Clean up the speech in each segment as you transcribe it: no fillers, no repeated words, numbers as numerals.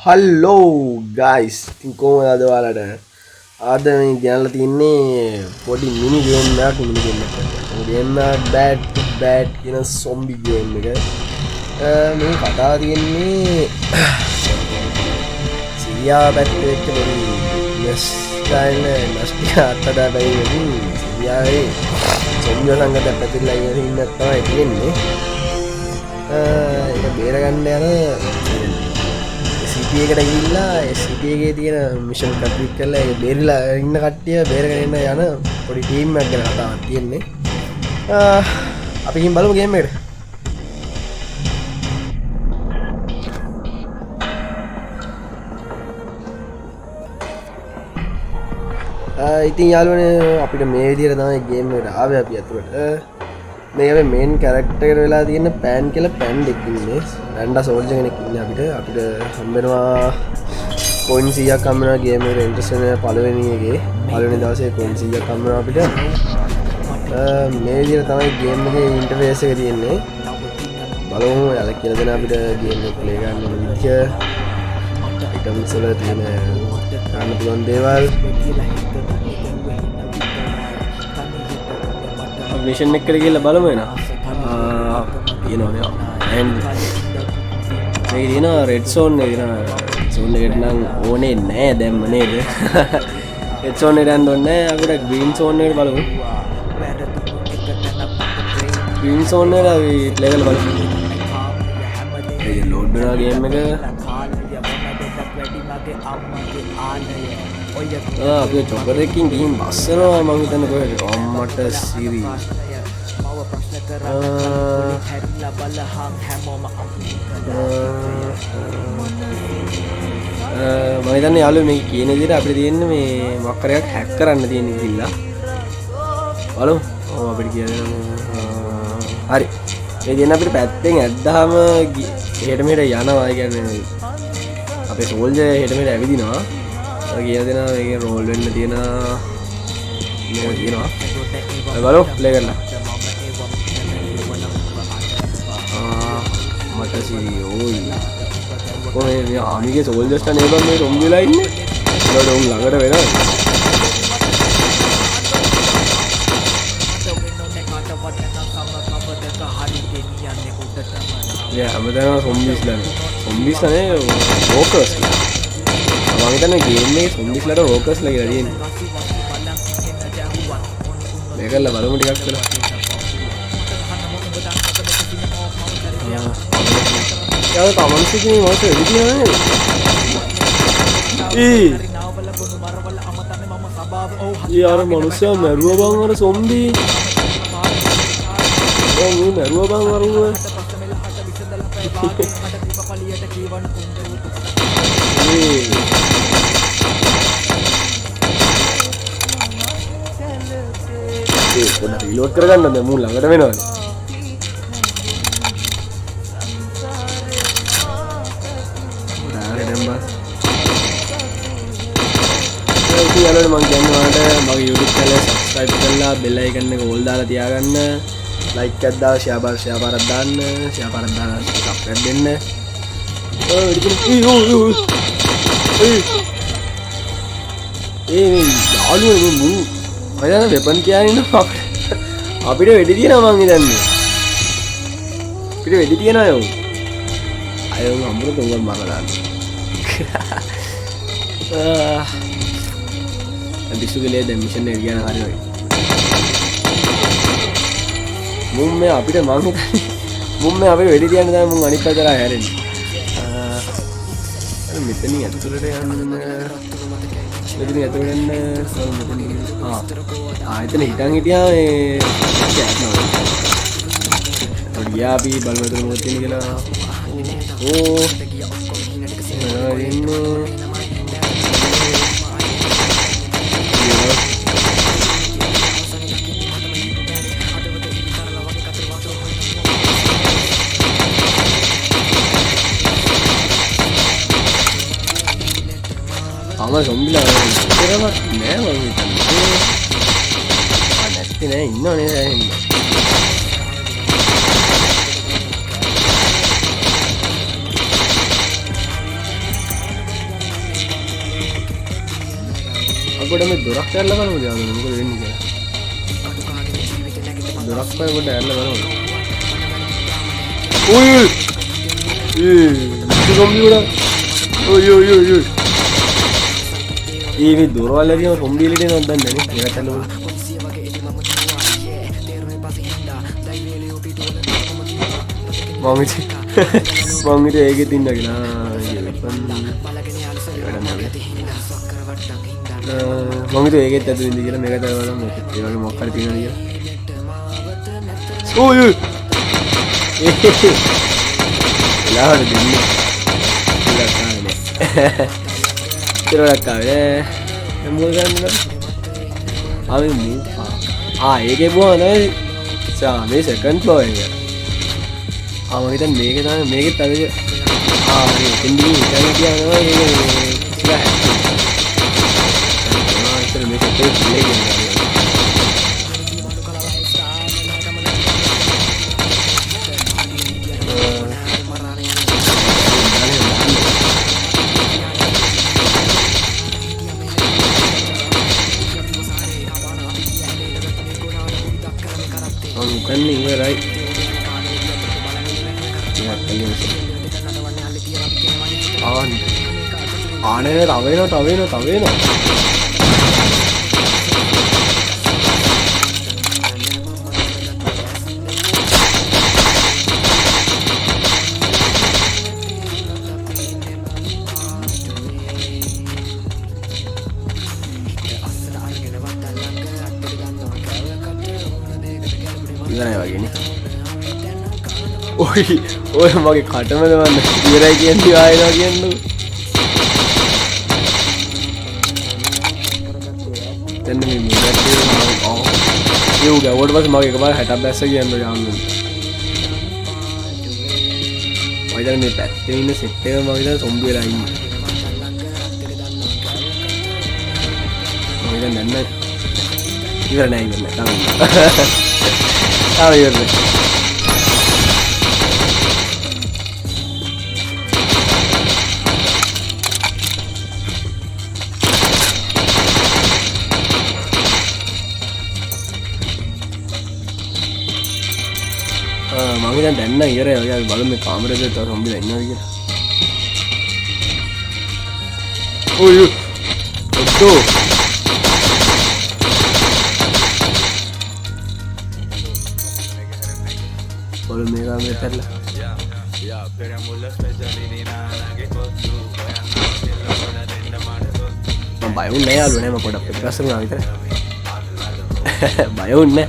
Hello guys කොහොමද අද ඔයාලට අද මේ ගෙනල්ලා තින්නේ පොඩි මිනි ගේම් එකක් ගේම් බෑඩ් කියන සොම්බි ගේම් එක මේ කතාව තියෙන්නේ සිරියා පැත්තේ එක්ක පොඩි නැස්ටයිල් අත්තදා බැයිවකින් සිරියාවේ සොම්බිය සංගත පැතිරලා ඉන්න තමයි තියෙන්නේ ඒක බේරගන්න යන සිටියකට ගිහිල්ලා සිටියගේ තියෙන මිෂන් කම්ප්ලීට් කරලා ඒක බේරිලා ඉන්න කට්ටිය බේරගෙන යන පොඩි ටීම් එකක් ගැන කතාවක් තියෙන්නේ. අපි ගිහින් බලමු ගේම් එකට. ඉතින් යාළුවනේ අපිට මේ විදිහට තමයි ගේම් එකට ආවේ අපි අතුරට. මේක මේන් කැරක්ටර් එකට වෙලා තියෙන පෑන් කියලා පෑන් දෙකක් ඉන්නේ. රැන්ඩා සෝල්ජර් කෙනෙක් ඉන්නේ අපිට හම්බෙනවා කොයින් 100ක් හම්බෙනවා ගේම් එකට ඉන්ට්‍රස්ට් වෙන පළවෙනි එකේ පළවෙනි දවසේ කොයින් 100ක් හම්බෙනවා අපිට. මේ විදිහට තමයි ගේම් එකේ ඉන්ටර්ෆේස් එක තියෙන්නේ. බලමු යාළුවා කියලා දෙන අපිට ගේම් එක ප්ලේ කරන්න ඕන විදිය. අයිටම්ස් වල තියෙන ගන්න පුළුවන් දේවල් මිෂන් එකට ගිහලා බලමු එන. තියෙනවා and මේ දින රෙඩ් සෝන් එක දින සෝන් එකට නම් ඕනේ නෑ දැම්ම නේද? රෙඩ් සෝන් එකට යන්න ඕනේ නෑ. අපිට ග්‍රීන් සෝන් එකට බලමු. ග්‍රීන් සෝන් එක අපි ප්ලේ කරලා බලමු. මේ ලෝඩ් වෙනවා ගේම් එක. අපි චොකර් එකකින් ගිහින් බස්සනවා මම හිතන්නේ කොහෙද අම්මට සීරි මම හිතන්නේ යාළුවෝ මේ කියන විදිහට අපිට තියෙන්නේ මේ මොකක් හරි එකක් හැක් කරන්න තියෙන ඉතින්ලා බලමු අපිට කියන්නේ හරි මේ දෙන්න අපිට පැත්තෙන් ඇද්දාම එහෙට මෙහෙට යනවා ඒ කියන්නේ අපේ සෝල්ජර් එහෙට මෙහෙට ඇවිදිනවා කියලා දෙනවා මේකේ රෝල් වෙන්න තියෙන මේක තියෙනවා බලමු ප්ලේ කරලා මට සීරි ඕයි කොහේ මේ ආමිගේ සෝල්ජර්ස්ට නේබන් මේ රොම්බිලා ඉන්නේ ඒකට උන් ළඟට වෙනවා හැමදාම සොම්බිස් නේ රෝකර්ස් මම හිතන්නේ ගේම් එකේ සොම්බිස්ලට රෝකර්ස්ලා කියලා තියෙන්නේ මේකල්ල බලමු ටිකක් කියලා යාව කමන්ට්ස් එකේ මොකද වෙන්නේ කියන්නේ යාර මනුස්සයා මරුවා බං අර සොම්බි මේ මරුවා බං අරුව පොඩ්ඩක් රීලෝඩ් කරගන්න දැන් මූ ළඟට වෙනවනේ යාළුවනේ මම කියන්නේ ඔයාලට මගේ YouTube channel subscribe කරලා bell icon එක ඕල් දාලා තියාගන්න like එකක් දාලා share පාරක් දාන්න share පාරක් දාලා subscribe දෙන්න යාළුවනේ මූ මම වෙපන් කියන්නේ අපිට වෙඩි තියනවා මං හිතන්නේ අපිට වෙඩි තියනවා යෝ අයෝ අම්බුර තුංගල් මරලා පිස්සුකලේ දැන් මිෂන් එක ගියා හරි වගේ මුම් මේ අපිට මං හිතන්නේ මුම් මේ අපිට වෙඩි තියන්න තමයි මුන් අනිත් පැත්තට හැරෙන්නේ මෙතනින් ඇතුළට යන්න මෙතන ඇතුළට යන්න එතන හිටන් හිටියා ඒ ගියා අපි බලමු එතන මොකද තියෙන්නේ කියලා ඕ අම සොම්බිලා ඉතරම නෑ මම හිතන්නේ නැති නෑ ඉන්නවනේ දැන් පොඩ මේ දොරක් ඇරලා බලමුද යාළුවනේ මොකද වෙන්නේ කියලා. දොරක් පොඩ ඇරලා බලමු. ඔය කොම්බියුලා ඔය මේ දොරවල් ඇරියම කොම්බියලට එනවද දන්නේ නැහැ නේ. ඒකට අල්ලමු. මම ඉතින් ඒකෙත් ඉන්න කියලා මම ඉතින් ඒකෙත් ඇතුළේ ඉඳි කියලා මේක තමයි බලමු. ඒ වගේ මොකක් හරි තියෙනවද කියලා. ඔය ලාහට දෙන්නේ ඉතිරලක් ආවේ මොකද ගන්නද ආවේ මූ ඒකේ බොහොම නේද මේ සෙකන්ඩ් ෆ්ලෝර් එක මම හිතන්නේ මේක තමයි මේකෙත් අද මේ එන්ඩින් එකම කියනවා ඒක ඉස්සරහ ඉතින් මේක තේත් ලේගෙන කන්නේ ඉවරයි. ආනේ තව වෙනවා. ඉවරයි වගේනේ. ඔය මගේ කටමද වන්න ඉවරයි කියන්නේ ආයෙනවා කියන්නේ. දැන් මේ මුලට ඒ උගවට පස්සේ මගේ එකපාර 60ක් බැස්ස කියන්නේ යාළුවනේ. මම දැන් මේ පැත්තේ ඉන්න සෙට් එක මම දැන් සොම්බි වෙලා ඉන්නේ. මම දැන් නෑ ඉවර නෑ ඉවරයි. මම දැන් දැන්න ඉවරයි. ඔය බලමු මේ කාමරේද තව සොම්බිලා ඉන්නවද කියලා. ඔය ඔතෝ Kalau merah meter lah. Bayun nih alu nih mau pada pegas nggak gitu. Bayun nih.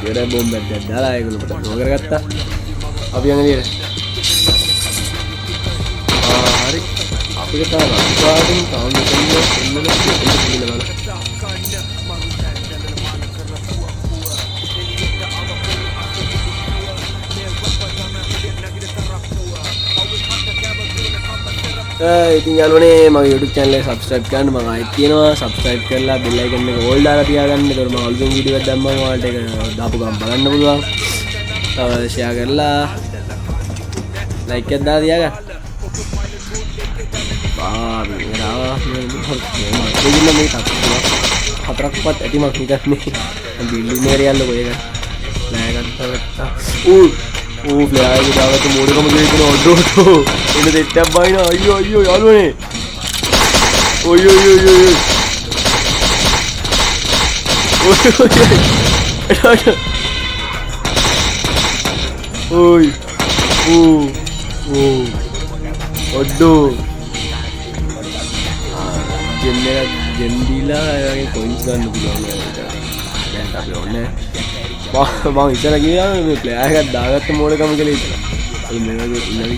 Kira bom berdada lah, kalau pada dua kata. Apa yang ini? Hari. අපිට රස්වාදෙන් තාම මෙතන එන්නද කියලා බලන්න. ඉතින් යාළුවනේ මගේ YouTube channel එක subscribe කරන්න මම ආයෙත් කියනවා. subscribe කරලා bell icon එක all දාලා තියාගන්න. ඒතකොට මම අලුතෙන් වීඩියෝ එකක් දැම්මම ඔයාලට ඒක දාපු ගමන් බලන්න පුළුවන්. තව share කරලා like එකක් දාලා තියාගන්න. හතරක්වත් ඇතිමක් හිතන්නේ බිල්ඩින් ඒරියල්ල කොහෙද නෑගත්තා ප්ලේයර් දාගත්ත මෝඩකම ගේගෙන ඔඩෝ එන්න දෙට්ටක් බයින අයියෝ යාළුවනේ ඔඩෝ ජෙන්ඩීලා වගේ කොයින්ස් ගන්න පුළුවන් දැන් අපි ඕනේ මම ඉතල ගියා මේ ප්ලේයර් එකක් දාගත්ත මෝඩකම කියලා ඉතල ඒ මේ වගේ ඉන්නවද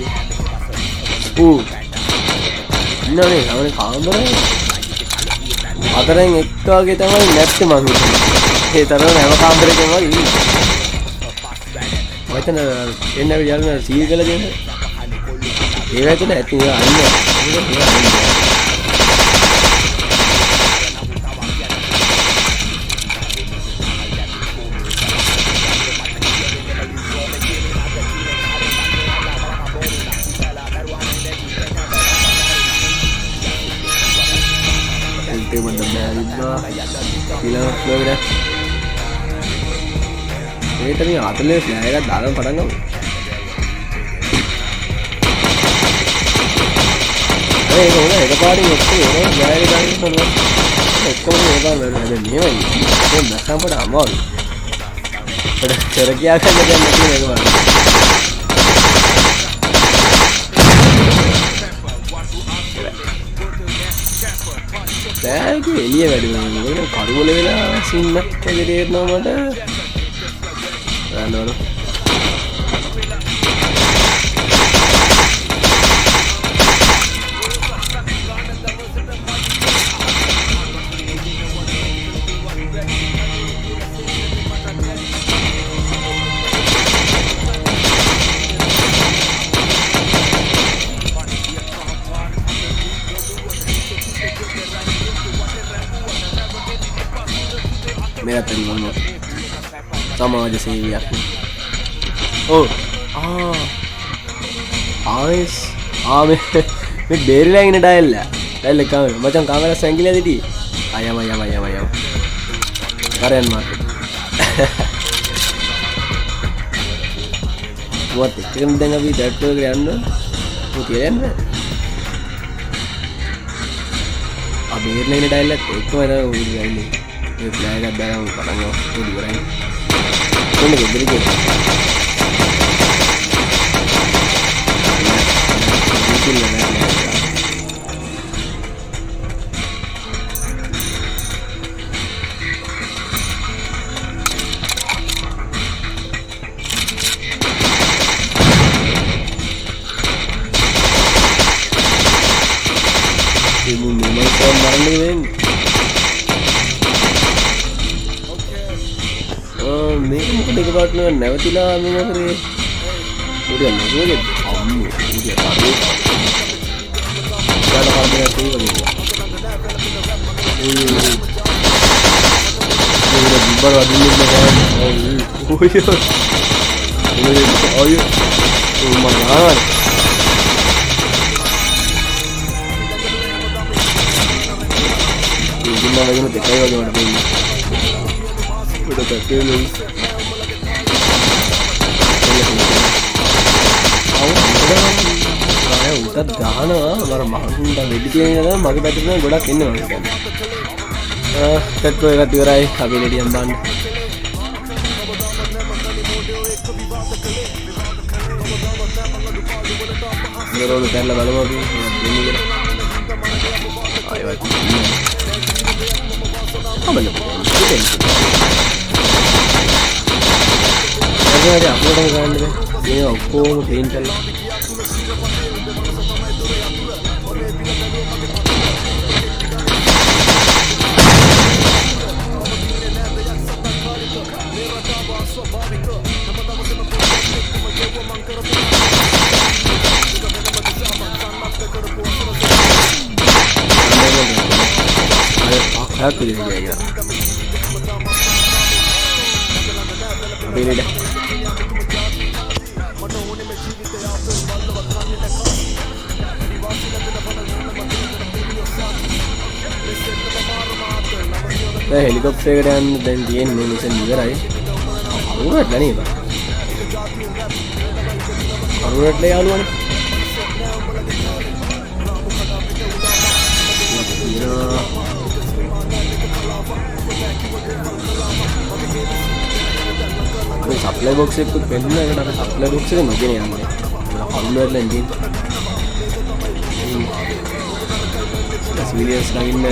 ඉන්නනේ අපේ කාමරේ අතරෙන් එක්ක වගේ තමයි නැත්තේ මම හිතන්නේ ඒ තරම හැම කාමරේකම වගේ ඉන්නේ මම හිතන එන්න යාළුවා සීල් කරලා දෙන්න ඒ වගේ නැති අන්න ඒකට මේ අතලේ ෆ්ලෑග් එකක් දාලා පටන් ගමු. ඒක හොඳ එකපාරින් ඔක්කොම ඒවා ෆ්ලෑග් එක දාන්න පුළුවන්. ඔක්කොම ඒවා මෙහෙමයි. ඒක නැත්නම් පොඩ අමාරුයි. පොඩ චරකියා ගන්න දැන් නැති මේක බලන්න. ෆ්ලෑග් එළිය වැඩි වෙනවා. ඒක කඩුවල වෙලා සින්නක් වගේ තේරෙනවා මට. නෝ मेरा तरीका समाज सेविයක් ඔව් ආයෙස් මේ බේරිලා ඉන්න ඩයල් එක මචං කාමරා සැංගිලා දිටි අයම කරයන් මාර්කට් what එකෙන් දැන් අපි ඩැට් එක යන්න මොකද කියන්නේ බේරිලා ඉන්න ඩයල් එක එකම නෑ උඩ ගන්නේ ये फ्लैग अब बैठा हूँ पतंग तो दिख रहा है तो नहीं इधर के बिल्कुल लगा ये मुंबई को मारने में මේක මොකද එකපාරට නැවතිලා මේ කරේ උඩ නගුවේ අම්මෝ උඩ කරේ යාලා කාර්යයක් තියෙනවා ඒ බර වදින්නේ නැහැ ඔය මම ඉතින් මම දෙකයි වගේ මට දෙන්නේ udah betul nih උන්ට ගහනවා මර මහන්ට වෙඩි තියෙන නේද මගේ පැත්තට නම් ගොඩක් එන්නේ මම කියන්නේ කට්ටෝ එකක් ඉවරයි අපි ලෙඩියම් දාන්න මෙරෝල දැල්ලා බලමු අපි දෙන්නේ කියලා ආයෙත් අපලු ada upload කරන්න බෑ මේ ඔක්කොම ක්ලීන් කරලා aku jadi kayak gitu beda helicopter එකට යන්න දැන් තියෙන්නේ මිෂන් ඉවරයි අරුණට නේද අරුණට යාළුවනේ මේ සප්ලයි බොක්ස් එකක් පෙන්නන එකට අපි සප්ලයි බොක්ස් එක නොගෙන යන්නේ අරුණට ලෙන්දින් සිවිලියන්ස් නගින්න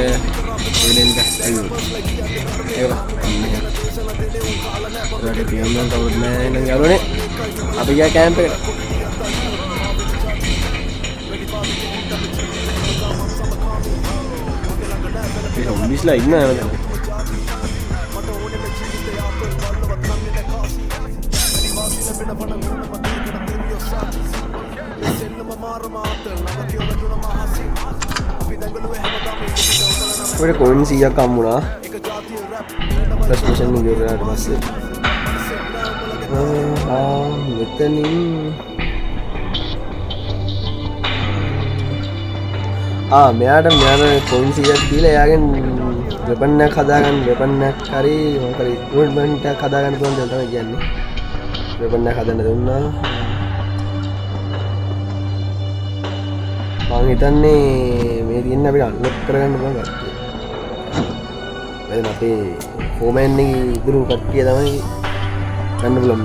එලෙන් දැස්සයි ඒවා රට පියම්මන් කවුරුත් නෑ නං යාළුවනේ අපි ගියා කැම්ප් එකට ඒ හොම්බිස්ලා ඉන්නවා නේද ඔය කොයින් 100ක් හම්බුණා ප්‍රශ්නේෂන් එක ඉවරනාට පස්සේ මෙතනින් මෙයාට කොයින් 100ක් දීලා එයාගෙන් වෙපන් එකක් හදාගන්න වෙපන් එකක් හරි මොකද ඉක්විප්මන්ට් එකක් හදාගන්න පුළුවන් දෙයක් තමයි කියන්නේ වෙපන් එකක් හදන්න දුන්නා මං හිතන්නේ මේ තියෙන අපිට අන්ලොක් කරගන්න පුළුවන් කට්ටිය දැන් අපේ ෆෝමෑන් එකේ ඉතුරු කට්ටිය තමයි ගන්න පුළුවන්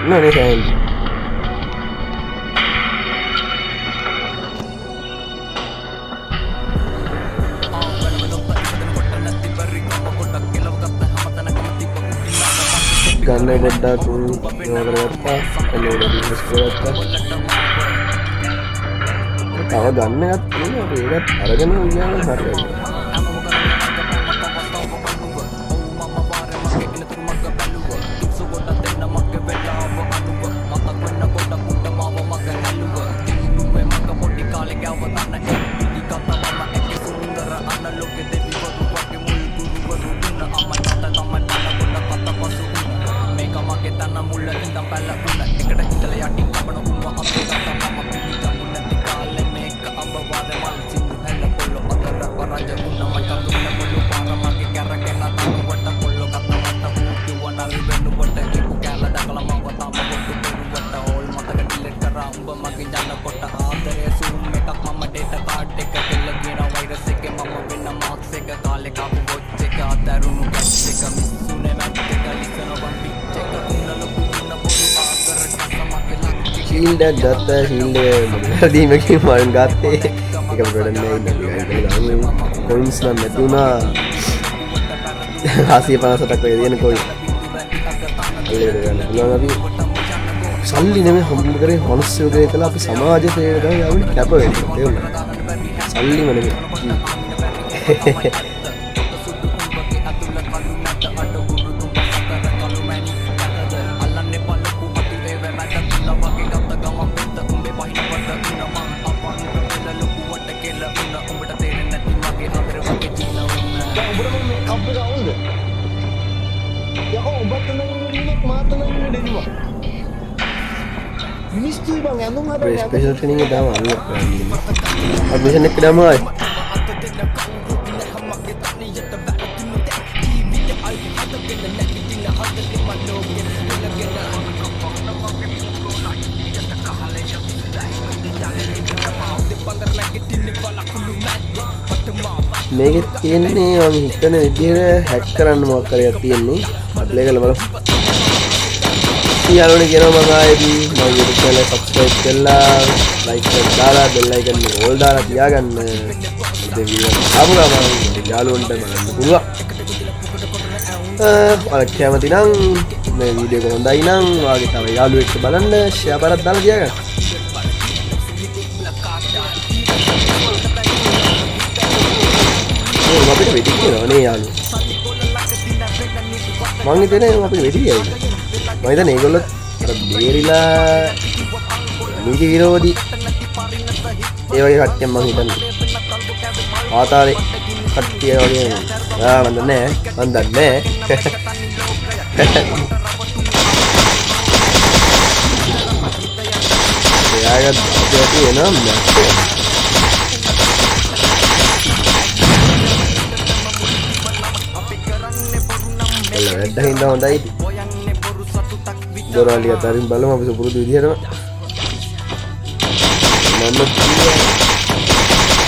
නෑ සෑහෙන ගන්න ගොඩක් කරගත්තා එළවලු බිස්නස් කරගත්තා තව ගන්න එකක් තියෙනවා ඒකත් අරගෙන ගියාම හරියට ශීල්ඩ ගත්ත ශීල්ඩ දීමකින් මරන් ගත්තේ එක පටන්න කොයින්ස් නම් නැතිවුණා 150ක් වගේ තියෙන කොයි අපි සල්ලි නෙමෙයි හම්බ කරේ හොනස්සෝ කරේ කියලා අපි සමාජයට ඒක තමයි අපි කැප වෙන්නේ තේරුණා සල්ලිම නෙමෙයි special training dah malu kan. Admission ek dah mulai. මේකෙත් තියෙන්නේ මම හිතන විදිහට හැක් කරන්න මොකක් කරයක් තියෙන්නේ අප්ලයි කරලා බලමු යාළුවනේ කියනවා මම ආයේදී මම YouTube channel subscribe කරලා like කරලා දාලා bell icon එක all දාලා තියාගන්න ඉතින් වීඩියෝ ආපු ගමන් යාළුවන්ට බලන්න පුළුවන් ඔයාලා කැමති නම් මේ වීඩියෝ එක හොඳයි නම් ඔයාගේ තව යාළුවෙක් එක්ක බලන්න share කරලා දාලා තියාගන්න අපිට වෙටි කියනවා නේ යාළුවෝ මං හිතන්නේ අපිට වෙටි කියයි මම හිතන්නේ ඒගොල්ලෝ අර බේරිලා නීති විරෝධී ඒ වගේ කට්ටියක් මං හිතන්නේ ආතාලේ කට්ටිය වගේ මම දන්නේ එයාගත් දෙයක් එනවා වැඩ හින්දා හොඳයි දොරවලිය අතරින් බලමු අපි සුපුරුදු විදිහටම මම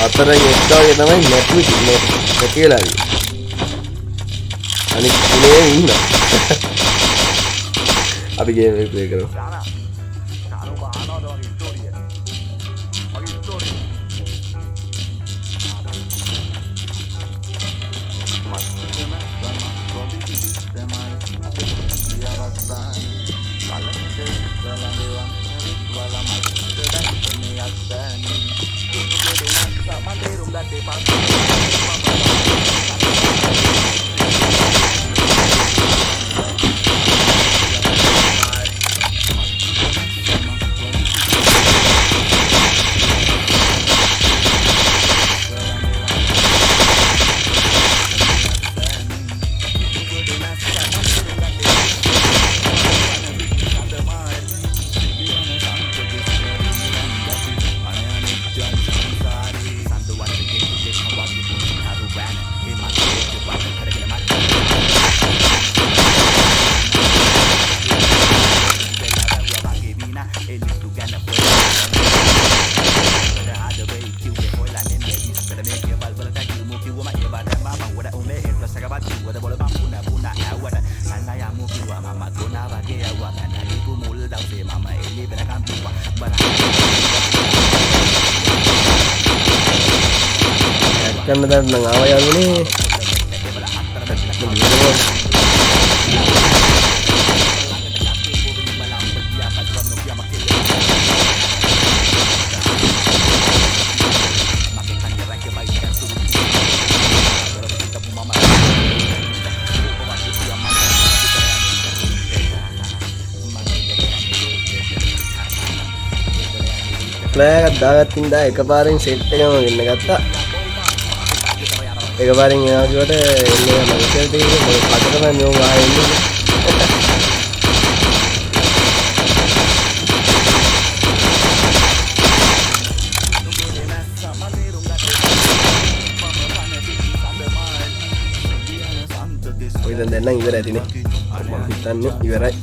අතරෙන් එක වගේ තමයි නැට්වික් කියලා අනිත් ඉන්නේ ඉන්න අපි ගේම් එක ප්ලේ කරමු ගන්න දැන් නම් ආවා යාළුවනේ flag එකක් දාගත්තින් දා එකපාරින් සෙට් එකම වෙන්න ගත්තා එකපාරින් එනවා කිව්වට එන්නේ මම ඉතින් ඒක පදට තමයි මෙව ආයෙන්නේ ඔය දැන් නම් ඉවර ඇතිනේ මම හිතන්නේ ඉවරයි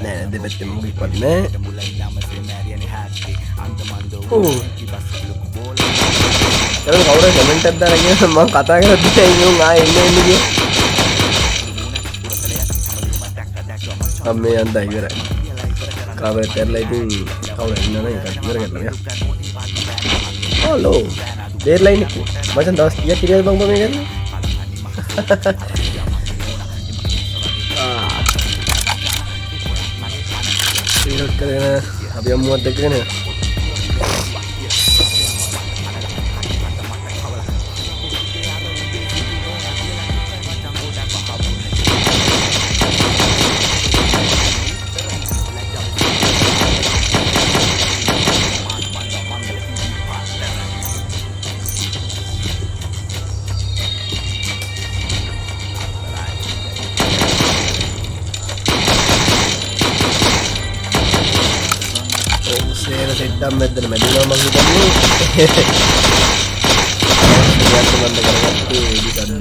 නෑ දෙපැත්තෙම මොකක්වත් නෑ kalau kau udah komentar dah lagi memang kata kan dia ingin ini dia kami anda kira kabar terlalu itu kau dah ini nanya kan kira kan ya oh lo deadline itu macam tahu dia kira bang bang kan ini kerana apa yang muat dekat ni Sedang medel medel mang kita ni. Lihat teman-teman tu di sana.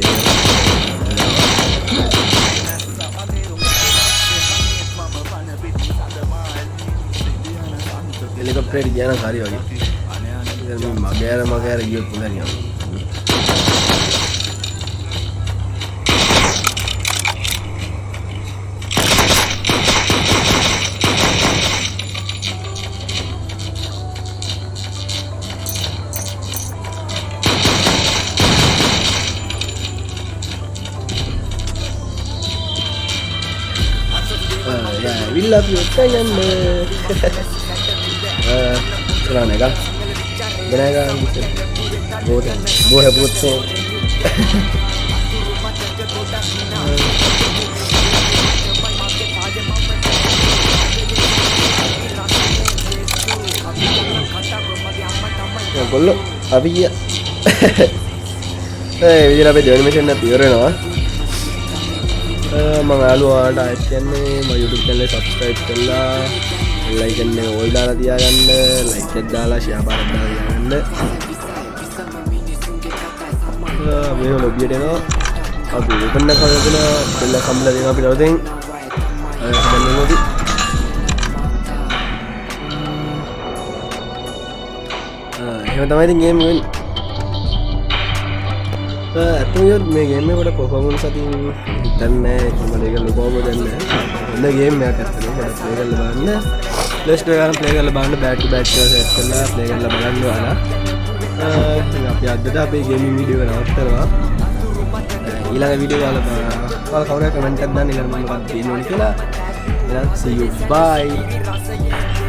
Helikopter di jalan hari lagi. Ini magera giat pula ni. We love you, sayang deh. Serang nih kan? Benar kan? Boleh buat Kalau abi ya. Video apa dia animation na pure na. මම යාළුවාට අයත් කියන්නේ මම YouTube channel එක subscribe කරලා like එක all දාලා තියාගන්න like එක දාලා share බාරක් දාලා තියාගන්න මේ ලොබියට එනවා අපි open එක කරගෙන බෙල්ල කම්බලා දෙනවා අපි නැවතින් හදන්නෝදී එහෙම තමයි ඉතින් ගේම් වෙන්නේ ඇතුළත් මේ ගේම් එකට performance අතින් හිතන්නේ කොහොමද ඒක ලොකෝම දෙන්නේ හොඳ ගේම් එකක් ඇත්තටම මට ප්ලේ කරලා බලන්න ප්ලේ ස්ටෝර් එකෙන් ප්ලේ කරලා බලන්න බෑක් ටු බෑක් කියලා සෙට් කරලා ප්ලේ කරලා බලන්න ඔයාලා ඉතින් අපි අදට අපේ ගේමින් වීඩියෝ එක නවත්තනවා ඊළඟ වීඩියෝ වල කවුරු කමෙන්ට් එකක් දාන්න ඊළඟ මොකක්ද තියෙන්නේ කියලා එහෙනම් see you bye